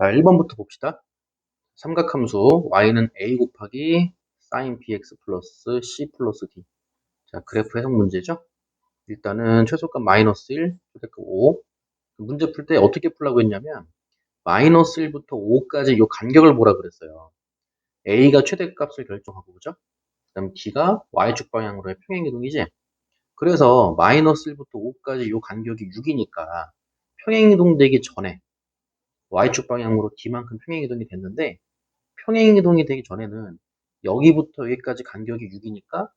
자, 1번부터 봅시다. 삼각함수 y는 a 곱하기 sin bx 플러스 c 플러스 d. 자, 그래프 해석 문제죠. 일단은 최소값 마이너스 1, 최대값 5. 문제 풀 때 어떻게 풀라고 했냐면 마이너스 1부터 5까지 이 간격을 보라 그랬어요. a가 최대값을 결정하고, 그죠? 그 다음 d가 y축 방향으로의 평행이동이지. 그래서 마이너스 1부터 5까지 이 간격이 6이니까 평행이동 되기 전에 y축 방향으로 d만큼 평행이동이 됐는데, 평행이동이 되기 전에는 여기부터 여기까지 간격이 6이니까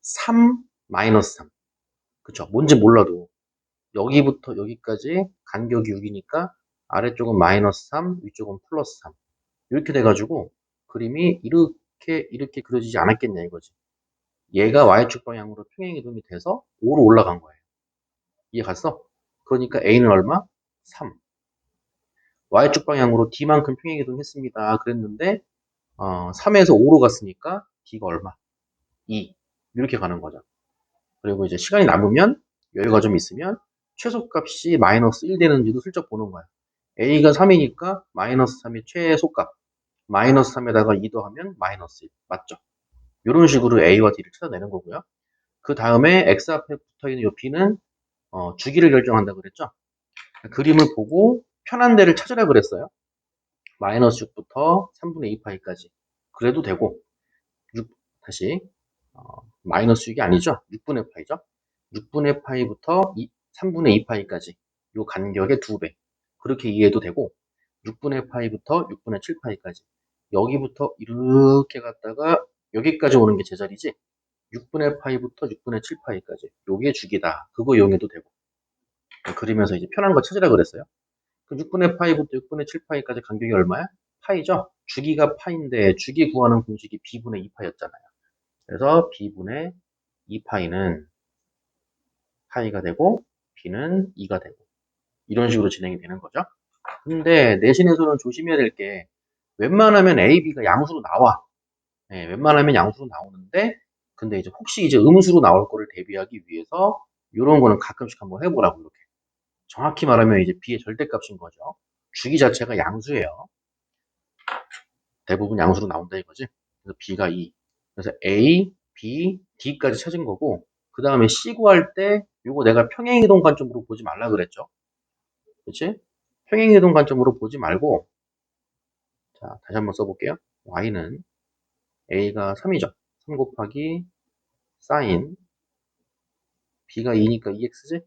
3 마이너스 3. 그쵸? 뭔지 몰라도 여기부터 여기까지 간격이 6이니까 아래쪽은 마이너스 3, 위쪽은 플러스 3. 이렇게 돼가지고 그림이 이렇게 그려지지 않았겠냐 이거지. 얘가 y축 방향으로 평행이동이 돼서 5로 올라간 거예요. 이해 갔어? 그러니까 a는 얼마? 3. y축 방향으로 d만큼 평행이동 했습니다. 그랬는데 3에서 5로 갔으니까 d가 얼마? 2. 이렇게 가는 거죠. 그리고 이제 시간이 남으면 여유가 좀 있으면 최소값이 마이너스 1 되는지도 슬쩍 보는 거야. a가 3이니까 마이너스 3이 최소값. 마이너스 3에다가 2 더하면 마이너스 1. 맞죠? 이런 식으로 a와 d를 찾아내는 거고요. 그 다음에 x 앞에 붙어있는 이 b는 주기를 결정한다 그랬죠? 그림을 보고 편한 데를 찾으라 그랬어요. 마이너스 6부터 3분의 2파이까지. 그래도 되고 6, 다시 마이너스 6이 아니죠. 6분의 파이죠. 6분의 파이부터 3분의 2파이까지 이 간격의 2배. 그렇게 이해해도 되고 6분의 파이부터 6분의 7파이까지 여기부터 이렇게 갔다가 여기까지 오는 게 제자리지. 6분의 파이부터 6분의 7파이까지 요게 주기다. 그거 이용해도 되고. 그리면서 이제 편한 거 찾으라 그랬어요. 그 6분의 파이부터 6분의 7파이까지 간격이 얼마야? 파이죠. 주기가 파인데 주기 구하는 공식이 b분의 2파였잖아요. 그래서 b분의 2파이는 파이가 되고 b는 2가 되고 이런 식으로 진행이 되는 거죠. 근데 내신에서는 조심해야 될 게 웬만하면 a, b가 양수로 나와. 네, 웬만하면 양수로 나오는데 근데 이제 혹시 이제 음수로 나올 거를 대비하기 위해서 이런 거는 가끔씩 한번 해보라고 이렇게. 정확히 말하면 이제 b의 절대값인 거죠. 주기 자체가 양수예요. 대부분 양수로 나온다 이거지. 그래서 b가 2. 그래서 a, b, d까지 찾은 거고 그 다음에 c 구할 때 이거 내가 평행이동 관점으로 보지 말라 그랬죠. 그치? 평행이동 관점으로 보지 말고 자 다시 한번 써볼게요. y는 a가 3이죠. 3 곱하기 sin b가 2니까 2x지?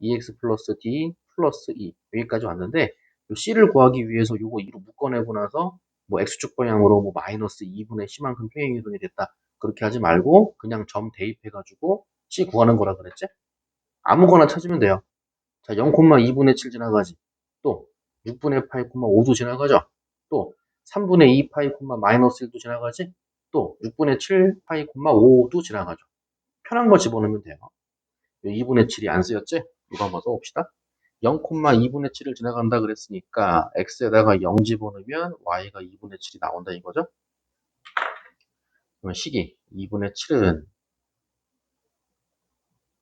2x 플러스 d 플러스 2 여기까지 왔는데 c를 구하기 위해서 요거 2로 묶어내고 나서 뭐 x축 방향으로 뭐 마이너스 2분의 c만큼 평행이동이 됐다. 그렇게 하지 말고 그냥 점 대입해가지고 c 구하는 거라 그랬지? 아무거나 찾으면 돼요. 자, 0,2분의 7 지나가지. 또 6분의 파이, 5도 지나가죠. 또 3분의 2 파이, 마이너스 1도 지나가지. 또 6분의 7 파이, 5도 지나가죠. 편한 거 집어넣으면 돼요. 2분의 7이 안 쓰였지? 이거 한번 써봅시다. 0,2분의 7을 지나간다 그랬으니까 x에다가 0 집어넣으면 y가 2분의 7이 나온다 이거죠? 그러면 식이 2분의 7은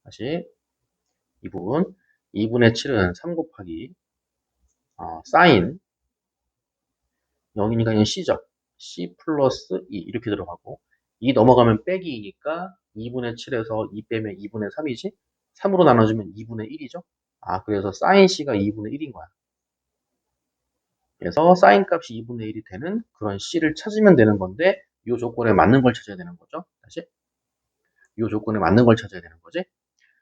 다시 이 부분 2분의 7은 3 곱하기 sin 0이니까 그냥 c죠. c 플러스 2 이렇게 들어가고 2 넘어가면 빼기 2니까 2분의 7에서 2 빼면 2분의 3이지 3으로 나눠주면 2분의 1이죠. 그래서 sin c가 2분의 1인 거야. 그래서 sin 값이 2분의 1이 되는 그런 c를 찾으면 되는 건데 이 조건에 맞는 걸 찾아야 되는 거죠. 다시 이 조건에 맞는 걸 찾아야 되는 거지.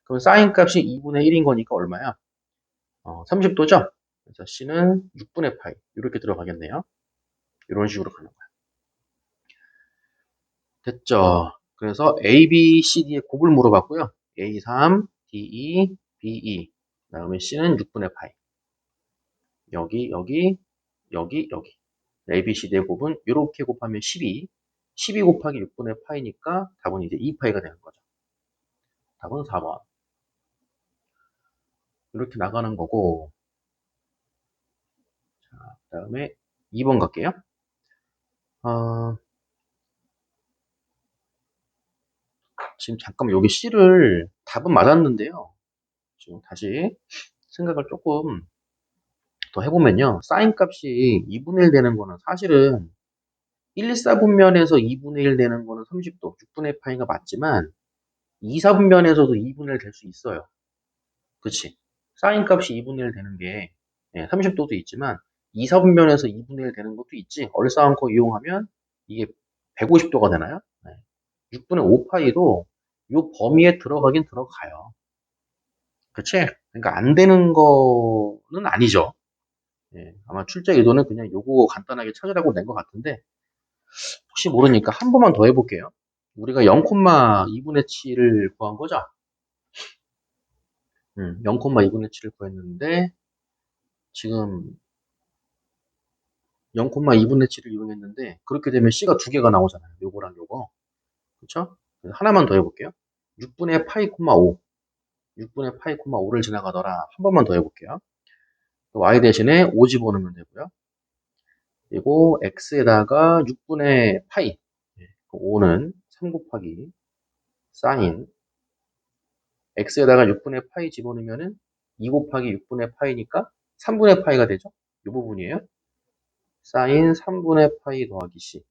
그럼 sin 값이 2분의 1인 거니까 얼마야? 30도죠. 그래서 c는 6분의 파이 이렇게 들어가겠네요. 이런 식으로 가는 거야. 됐죠? 그래서 A, B, C, D의 곱을 물어봤고요. A 3, D 2, B 2. 그 다음에 C는 6분의 파이. 여기, 여기, 여기, 여기. A, B, C, D의 곱은 이렇게 곱하면 12. 12 곱하기 6분의 파이니까 답은 이제 2파이가 되는 거죠. 답은 4번. 이렇게 나가는 거고. 자, 그 다음에 2번 갈게요. 지금 잠깐만 여기 C를 답은 맞았는데요. 지금 다시 생각을 조금 더 해보면요. 사인 값이 2분의 1 되는 거는 사실은 1, 4분면에서 2분의 1 되는 거는 30도, 6분의 파이가 맞지만 2, 4분면에서도 2분의 1 될 수 있어요. 그치? 사인 값이 2분의 1 되는 게 30도도 있지만 2, 4분면에서 2분의 1 되는 것도 있지. 얼싸안고 이용하면 이게 150도가 되나요? 6분의 5파이도 이 범위에 들어가긴 들어가요. 그치? 그러니까 안 되는 거는 아니죠. 아마 출제 의도는 그냥 요거 간단하게 찾으라고 낸 것 같은데 혹시 모르니까 한 번만 더 해볼게요. 우리가 0,2분의 7을 구한 거죠? 0,2분의 7을 구했는데 지금 0,2분의 7을 이용했는데 그렇게 되면 C가 두 개가 나오잖아요. 요거랑 요거. 그쵸? 그래서 하나만 더 해볼게요. 6분의 파이, 5. 6분의 파이, 5를 지나가더라. 한 번만 더 해볼게요. Y 대신에 5 집어넣으면 되고요. 그리고 X에다가 6분의 파이. 5는 3 곱하기 사인. X에다가 6분의 파이 집어넣으면은 2 곱하기 6분의 파이니까 3분의 파이가 되죠? 이 부분이에요. 사인 3분의 파이 더하기 C.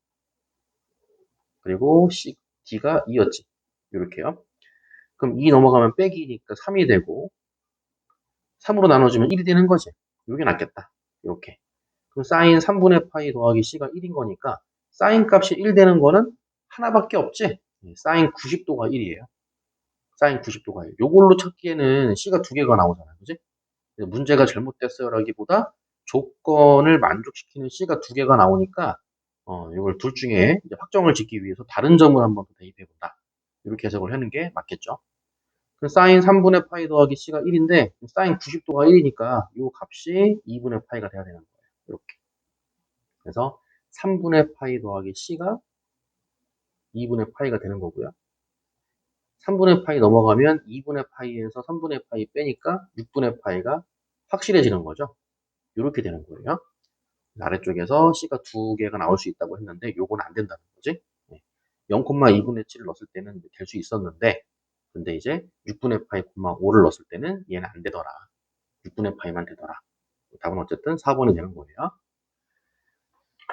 그리고 C, D가 2였지. 이렇게요. 그럼 2 넘어가면 빼기니까 3이 되고 3으로 나눠주면 1이 되는 거지. 이게 낫겠다. 이렇게. 그럼 사인 3분의 파이 더하기 C가 1인 거니까 사인 값이 1 되는 거는 하나밖에 없지. 사인 90도가 1이에요. 사인 90도가 1. 요걸로 찾기에는 C가 두 개가 나오잖아요. 그지? 문제가 잘못됐어요라기보다 조건을 만족시키는 C가 두 개가 나오니까 이걸 둘 중에 이제 확정을 짓기 위해서 다른 점을 한번 대입해 본다. 이렇게 해석을 하는 게 맞겠죠. 그 사인 3분의 파이 더하기 C가 1인데 사인 90도가 1이니까 이 값이 2분의 파이가 돼야 되는 거예요. 이렇게. 그래서 3분의 파이 더하기 C가 2분의 파이가 되는 거고요. 3분의 파이 넘어가면 2분의 파이에서 3분의 파이 빼니까 6분의 파이가 확실해지는 거죠. 이렇게 되는 거예요. 아래쪽에서 C가 두 개가 나올 수 있다고 했는데 요건 안 된다는 거지. 0,2분의 7을 넣었을 때는 될 수 있었는데 근데 이제 6분의 파이, 5를 넣었을 때는 얘는 안 되더라. 6분의 파이만 되더라. 답은 어쨌든 4번이 되는 거예요.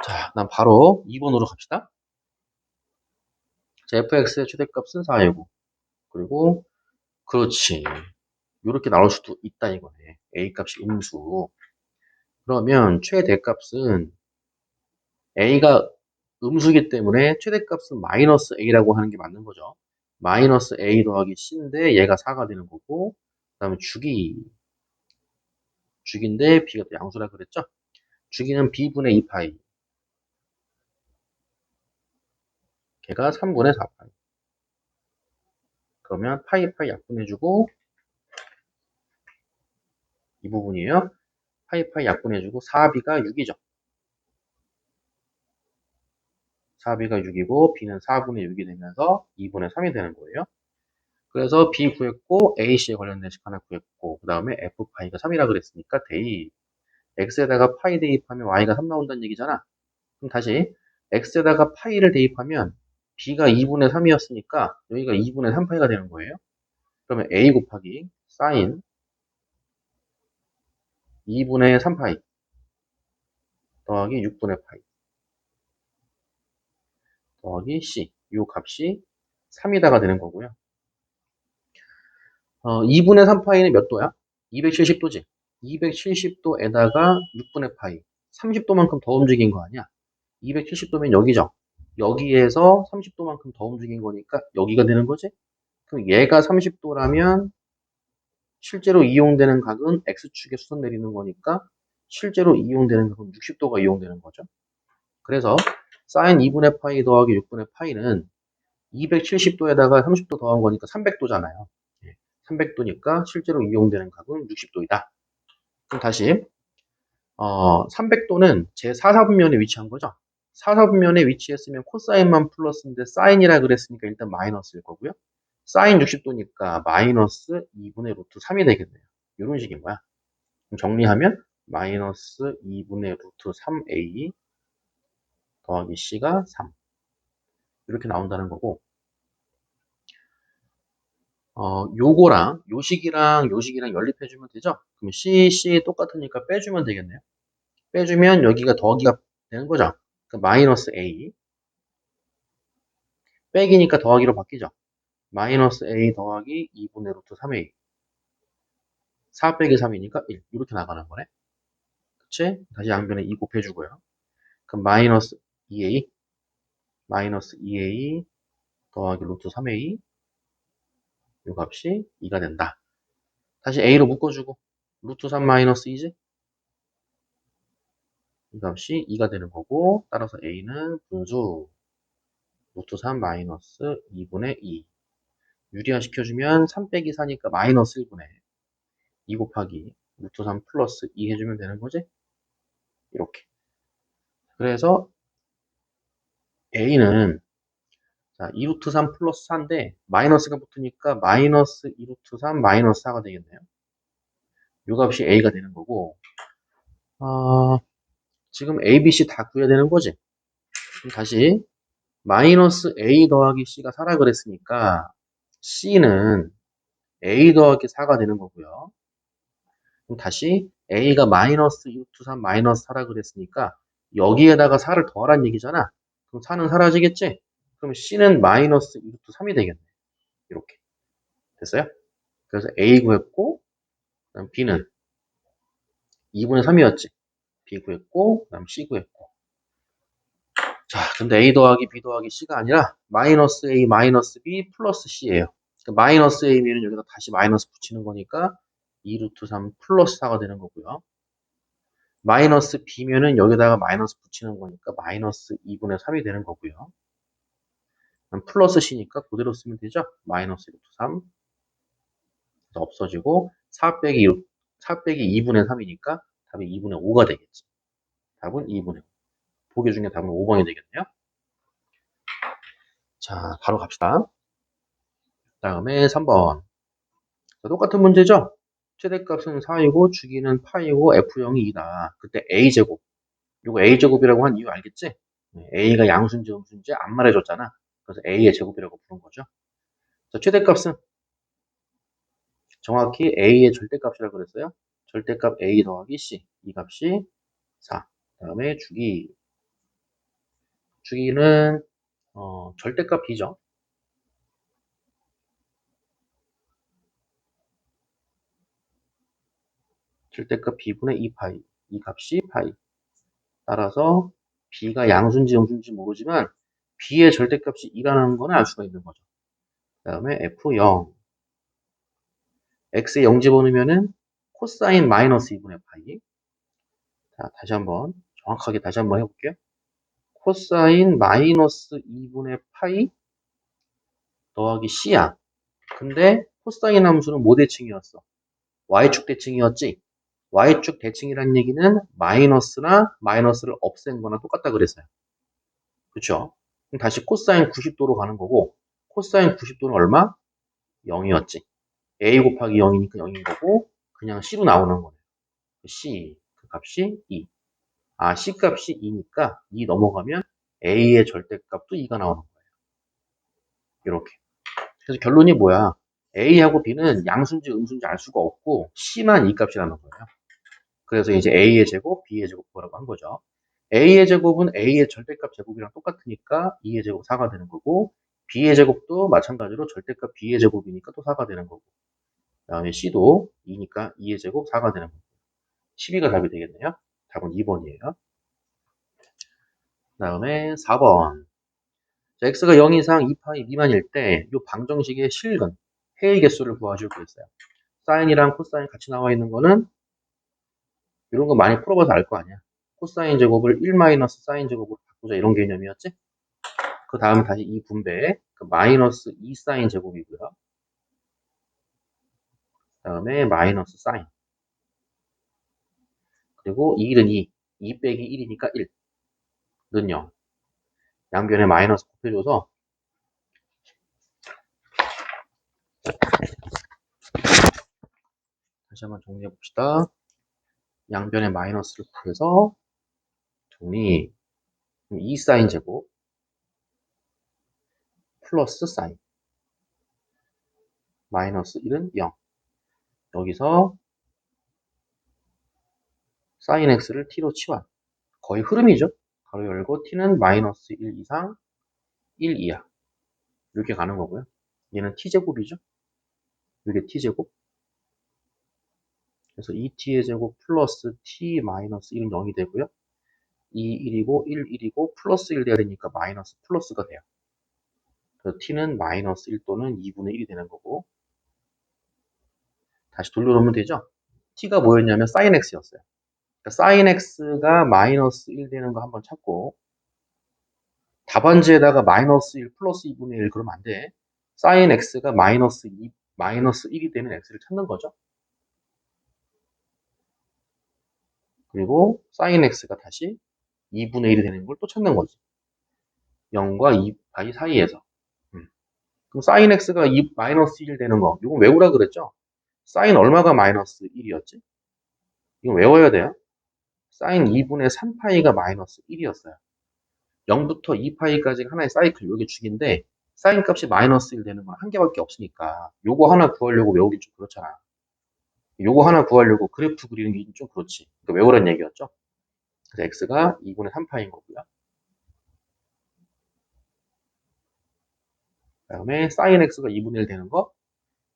자, 그다음 바로 2번으로 갑시다. 자, fx의 최대값은 4이고 그리고 그렇지. 이렇게 나올 수도 있다 이거네. a 값이 음수. 그러면 최대값은 a가 음수이기 때문에 최대값은 마이너스 a라고 하는 게 맞는 거죠. 마이너스 a 더하기 c인데 얘가 4가 되는 거고 그 다음에 주기인데 b가 또 양수라 그랬죠. 주기는 b분의 2파이 걔가 3분의 4파이 그러면 파이 약분해주고 이 부분이에요. 파이 약분해주고 4b가 6이죠. 4b가 6이고 b는 4분의 6이 되면서 2분의 3이 되는 거예요. 그래서 b 구했고 ac에 관련된 식 하나 구했고 그 다음에 f파이가 3이라 그랬으니까 대입 x에다가 파이 대입하면 y가 3 나온다는 얘기잖아. 그럼 다시 x에다가 파이를 대입하면 b가 2분의 3이었으니까 여기가 2분의 3파이가 되는 거예요. 그러면 a 곱하기 사인 2분의 3파이 더하기 6분의 파이 더하기 c 이 값이 3이다가 되는 거고요. 2분의 3파이는 몇 도야? 270도지. 270도에다가 6분의 파이 30도만큼 더 움직인 거 아니야? 270도면 여기죠. 여기에서 30도만큼 더 움직인 거니까 여기가 되는 거지? 그럼 얘가 30도라면 실제로 이용되는 각은 X축에 수선 내리는 거니까 실제로 이용되는 각은 60도가 이용되는 거죠. 그래서 사인 2분의 파이 더하기 6분의 파이는 270도에다가 30도 더한 거니까 300도잖아요. 300도니까 실제로 이용되는 각은 60도이다. 그럼 다시 300도는 제 4사분면에 위치한 거죠. 4사분면에 위치했으면 코사인만 플러스인데 사인이라 그랬으니까 일단 마이너스일 거고요. 사인 60도니까 마이너스 2분의 루트 3이 되겠네요. 이런 식인 거야. 그럼 정리하면 마이너스 2분의 루트 3a 더하기 c가 3 이렇게 나온다는 거고 요거랑 요식이랑 요식이랑 연립해주면 되죠? 그럼 C 똑같으니까 빼주면 되겠네요. 빼주면 여기가 더하기가 되는 거죠. 그러니까 마이너스 A 빼기니까 더하기로 바뀌죠. 마이너스 A 더하기 2분의 루트 3A 4 빼기 3이니까 1 이렇게 나가는 거네. 그치? 다시 양변에 2 곱해주고요. 그럼 마이너스 2A 마이너스 2A 더하기 루트 3A 이 값이 2가 된다. 다시 A로 묶어주고 루트 3 마이너스 2지? 이 값이 2가 되는 거고 따라서 A는 분수 루트 3 마이너스 2분의 2 유리화 시켜주면 3 빼기 4니까 마이너스 1분의 2 곱하기 루트 3 플러스 2 해주면 되는 거지? 이렇게. 그래서 A는 자, 2 루트 3 플러스 4인데 마이너스가 붙으니까 마이너스 2 루트 3 마이너스 4가 되겠네요. 요 값이 A가 되는 거고 지금 A, B, C 다 구해야 되는 거지? 그럼 다시 마이너스 A 더하기 C가 4라 그랬으니까 C는 A 더하기 4가 되는 거고요. 그럼 다시 A가 마이너스 2 루트 3 마이너스 4라 그랬으니까 여기에다가 4를 더하란 얘기잖아. 그럼 4는 사라지겠지? 그럼 C는 마이너스 2 루트 3이 되겠네. 이렇게. 됐어요? 그래서 A 구했고 그다음 B는 2분의 3이었지. B 구했고 그다음 C 구했고. 자, 근데 A 더하기 B 더하기 C가 아니라 마이너스 A 마이너스 B 플러스 C예요. 그러니까 마이너스 A면 여기다 다시 마이너스 붙이는 거니까 2 루트 3 플러스 4가 되는 거고요. 마이너스 B면은 여기다가 마이너스 붙이는 거니까 마이너스 2분의 3이 되는 거고요. 플러스 C니까 그대로 쓰면 되죠. 마이너스 루트 3 없어지고 4 빼기 2분의 3이니까 답이 2분의 5가 되겠지. 답은 2분의 5. 보기 중에 답은 5번이 되겠네요. 자, 바로 갑시다. 다음에 3번. 똑같은 문제죠? 최대값은 4이고 주기는 파이고 F0이 2다. 그때 A제곱. 이거 A제곱이라고 한 이유 알겠지? A가 양수인지 음수인지 안 말해줬잖아. 그래서 A의 제곱이라고 부른 거죠. 자, 최대값은 정확히 A의 절대값이라고 그랬어요. 절대값 A 더하기 C. 이 값이 4. 다음에 주기. 주기는 절대값 B죠. 절대값 B분의 2파이. 이 값이 파이. 따라서 B가 양수인지 음수인지 모르지만 B의 절대값이 2라는 거는 알 수가 있는 거죠. 그 다음에 F0. X에 0 집어넣으면은 코사인 마이너스 2분의 파이. 자, 정확하게 다시 한번 해볼게요. 코사인 마이너스 2분의 파이 더하기 C야. 근데 코사인 함수는 뭐 대칭이었어? Y축 대칭이었지? Y축 대칭이란 얘기는 마이너스나 마이너스를 없앤 거나 똑같다 그랬어요. 그쵸? 그럼 다시 코사인 90도로 가는 거고, 코사인 90도는 얼마? 0이었지. A 곱하기 0이니까 0인 거고, 그냥 C로 나오는 거예요. C, 그 값이 2. C 값이 2니까 2 넘어가면 A의 절대값도 2가 나오는 거예요. 이렇게. 그래서 결론이 뭐야? A하고 B는 양수인지 음수인지 알 수가 없고 C만 이 값이라는 거예요. 그래서 이제 A의 제곱, B의 제곱 구하라고 한 거죠. A의 제곱은 A의 절대값 제곱이랑 똑같으니까 2의 제곱 4가 되는 거고 B의 제곱도 마찬가지로 절대값 B의 제곱이니까 또 4가 되는 거고 그 다음에 C도 2니까 2의 제곱 4가 되는 거고 12가 답이 되겠네요. 답은 2번이에요. 그 다음에 4번. 자, x가 0 이상 2파이 미만일 때 이 방정식의 실근, 해의 개수를 구하시고 그랬어요. 사인이랑 코사인 같이 나와 있는 거는 이런 거 많이 풀어봐서 알 거 아니야. 코사인 제곱을 1 마이너스 사인 제곱으로 바꾸자 이런 개념이었지. 그 다음 다시 이 분배에 그 마이너스 2 사인 제곱이고요. 그 다음에 마이너스 사인. 그리고 2는 2 빼기 1이니까 1는 0. 양변에 마이너스 곱해줘서 다시 한번 정리해 봅시다. 양변에 마이너스를 구해서 정리. 2 사인 제곱 플러스 사인. 마이너스 1은 0. 여기서 sin x를 t로 치환. 거의 흐름이죠. 가로 열고 t는 마이너스 1 이상 1 이하. 이렇게 가는 거고요. 얘는 t제곱이죠. 이게 t제곱. 그래서 2t의 제곱 플러스 t 마이너스 1은 0이 되고요. 2, 1이고 1, 1이고 플러스 1 돼야 되니까 마이너스 플러스가 돼요. 그래서 t는 마이너스 1 또는 2분의 1이 되는 거고, 다시 돌려놓으면 되죠. t가 뭐였냐면 sin x였어요. 그러니까 sin x가 마이너스 1 되는 거 한번 찾고, 답안지에다가 마이너스 1 플러스 2분의 1 그러면 안 돼. sin x가 마이너스 2, 마이너스 1이 되는 x를 찾는 거죠. 그리고 sin x가 다시 2분의 1이 되는 걸 또 찾는 거지. 0과 2파이 사이에서. 그럼 sin x가 2, 마이너스 1 되는 거, 이거 외우라 그랬죠? sin 얼마가 마이너스 1이었지? 이거 외워야 돼요. sin 2분의 3파이가 마이너스 1이었어요. 0부터 2파이까지가 하나의 사이클, 요게 축인데 sin 값이 마이너스 1 되는 건 한 개밖에 없으니까 요거 하나 구하려고 외우기 좀 그렇잖아. 요거 하나 구하려고 그래프 그리는 게 좀 그렇지. 그러니까 외우란 얘기였죠. 그래서 x가 2분의 3파인 거고요. 그 다음에 sin x가 2분의 1 되는 거,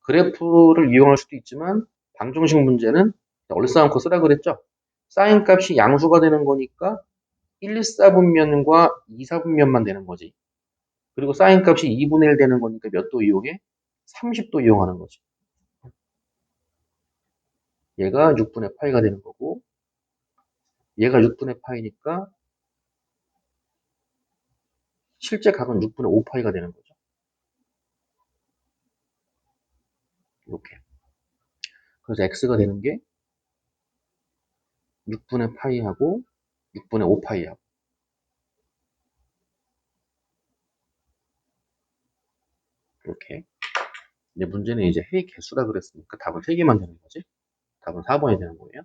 그래프를 이용할 수도 있지만 방정식 문제는 얼싸안고 쓰라 그랬죠. sin 값이 양수가 되는 거니까 1, 4분면과 2, 4분면만 되는 거지. 그리고 sin 값이 2분의 1 되는 거니까 몇 도 이용해? 30도 이용하는 거지. 얘가 6분의 파이가 되는 거고, 얘가 6분의 파이니까 실제 각은 6분의 5파이가 되는 거죠. 이렇게. 그래서 x가 되는 게 6분의 파이하고 6분의 5파이하고 이렇게. 근데 문제는 이제 해의 개수라 그랬으니까 답은 3개만 되는 거지. 답은 4번이 되는 거예요.